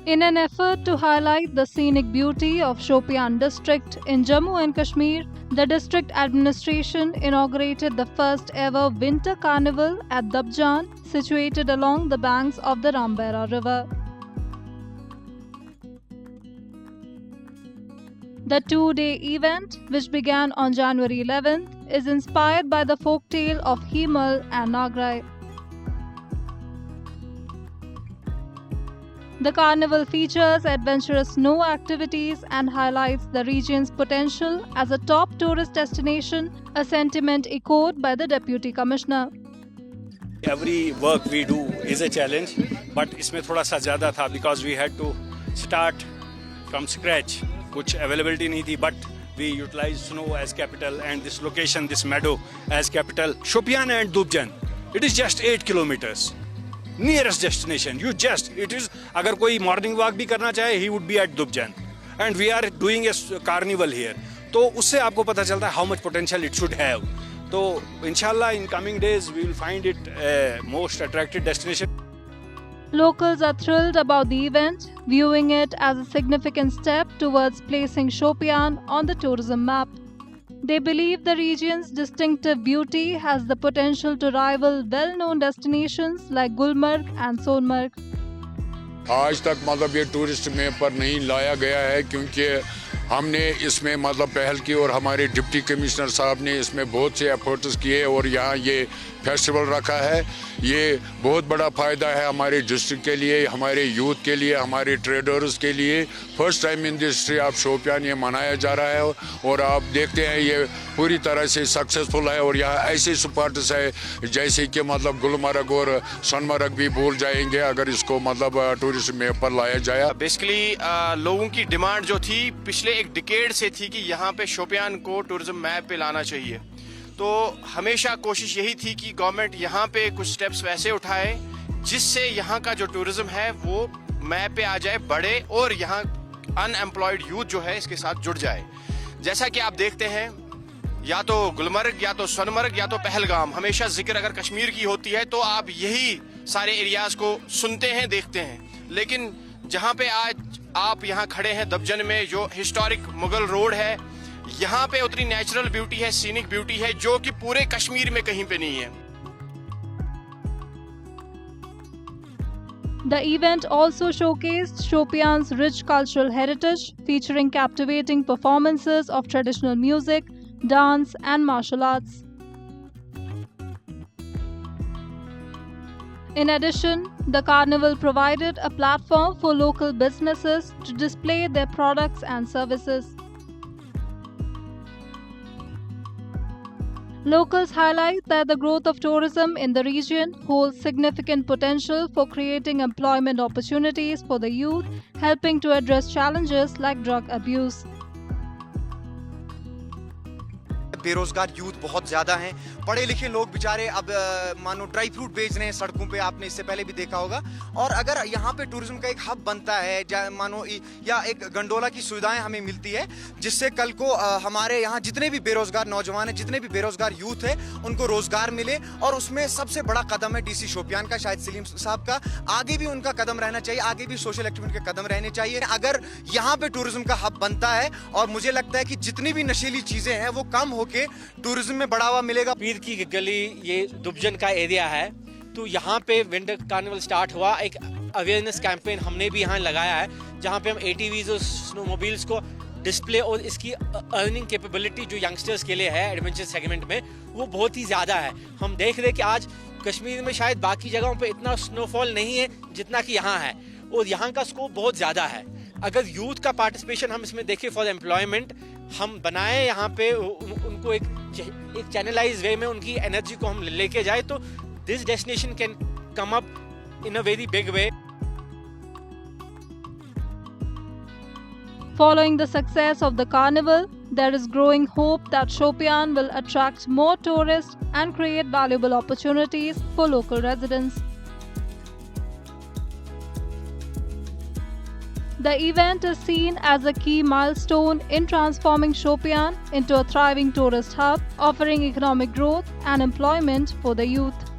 In an effort to highlight the scenic beauty of Shopian district in Jammu and Kashmir, the district administration inaugurated the first ever winter carnival at Dabjan, situated along the banks of the Rambera river. The two-day event, which began on January 11th, is inspired by the folktale of Himal and Nagrai. The carnival features adventurous snow activities and highlights the region's potential as a top tourist destination, a sentiment echoed by the Deputy Commissioner. Every work we do is a challenge, but इसमें थोड़ा सा ज़्यादा था because we had to start from scratch. कुछ availability नहीं थी, but we utilized snow as capital and this location, this meadow as capital. Shopian and Dubjan, it is just 8 kilometers. Nearest destination, it is, अगर कोई morning walk भी करना चाहे, he would be at Dubjan. And we are doing a carnival here. तो उससे आपको पता चलता है how much potential it should have. तो inshallah in coming days we will find it a most attractive destination. Locals are thrilled about the event, viewing it as a significant step towards placing Shopian on the tourism map. They believe the region's distinctive beauty has the potential to rival well-known destinations like Gulmarg and Sonmarg. आज तक मतलब ये tourist में पर नहीं लाया गया है क्योंकि हमने इसमें मतलब पहल की और हमारे डिप्टी कमिश्नर साहब ने इसमें बहुत से एफर्ट्स किए और यहाँ ये फेस्टिवल रखा है। ये बहुत बड़ा फ़ायदा है हमारे डिस्ट्रिक्ट के लिए, हमारे यूथ के लिए, हमारे ट्रेडर्स के लिए। First time in the history of Shopian ये मनाया जा रहा है और आप देखते हैं ये पूरी तरह से सक्सेसफुल है और यहाँ ऐसे स्पॉट्स है जैसे कि मतलब गुलमर्ग और सोनमर्ग भी भूल जाएंगे अगर इसको मतलब टूरिस्ट में पर लाया जाए। बेसिकली लोगों की डिमांड जो थी पिछले एक डिकेड से थी कि यहाँ पे शोपियान को टूरिज्म मैप पे लाना चाहिए। तो हमेशा कोशिश यही थी कि गवर्नमेंट यहाँ पे कुछ स्टेप्स वैसे उठाए जिससे यहाँ का जो टूरिज्म है वो मैप पे आ जाए, बढ़े और यहाँ अनएम्प्लॉयड यूथ जो है इसके साथ जुड़ जाए। जैसा कि आप देखते हैं या तो गुलमर्ग या तो सोनमर्ग या तो पहलगाम, हमेशा जिक्र अगर कश्मीर की होती है तो आप यही सारे एरियाज को सुनते हैं, देखते हैं। लेकिन जहाँ पे आज आप यहाँ खड़े हैं दबजन में, जो हिस्टोरिक मुगल रोड है, यहाँ पे उतनी नेचुरल ब्यूटी है, सीनिक ब्यूटी है जो कि पूरे कश्मीर में कहीं पे नहीं है। The event also showcased Shopian's rich cultural heritage, featuring captivating performances of traditional music, dance, and martial arts. In addition, the carnival provided a platform for local businesses to display their products and services. Locals highlight that the growth of tourism in the region holds significant potential for creating employment opportunities for the youth, helping to address challenges like drug abuse. बेरोजगार youth बहुत ज़्यादा हैं। पढ़े लिखे लोग बेचारे अब मानो ड्राई फ्रूट बेच रहे हैं सड़कों पे, आपने इससे पहले भी देखा होगा। और अगर यहाँ पे टूरिज्म का एक हब बनता है मानो या एक गंडोला की सुविधाएं हमें मिलती है जिससे कल को हमारे यहाँ जितने भी बेरोजगार नौजवान हैं, जितने भी बेरोजगार यूथ है, उनको रोजगार मिले। और उसमें सबसे बड़ा कदम है डीसी शोपियान का, शायद सलीम साहब का। आगे भी उनका कदम रहना चाहिए, आगे भी सोशल एक्टिविटी के कदम रहने चाहिए। अगर यहाँ पे टूरिज्म का हब बनता है और मुझे लगता है कि जितनी भी नशीली चीजें हैं वो कम होके टूरिज्म में बढ़ावा मिलेगा। पीर की गली ये दुबजन का एरिया है, तो यहाँ पे विंटर कार्निवल स्टार्ट हुआ। एक अवेयरनेस कैंपेन हमने भी यहाँ लगाया है जहाँ पे हम एटीवीज और स्नोमोबाइल्स को डिस्प्ले और इसकी अर्निंग कैपेबिलिटी जो यंगस्टर्स के लिए है एडवेंचर सेगमेंट में, वो बहुत ही ज़्यादा है। हम देख रहे हैं कि आज कश्मीर में शायद बाकी जगहों पे इतना स्नोफॉल नहीं है जितना कि यहाँ है और यहाँ का स्कोप बहुत ज़्यादा है। अगर यूथ का पार्टिसिपेशन हम इसमें देखें फॉर एम्प्लॉयमेंट हम बनाए, यहाँ पे उनको एक चैनलाइज वे में उनकी एनर्जी को हम लेके जाए तो this destination can come up in a very big way. Following the success of the carnival, there is growing hope that Shopian will attract more tourists and create valuable opportunities for local residents. The event is seen as a key milestone in transforming Shopian into a thriving tourist hub, offering economic growth and employment for the youth.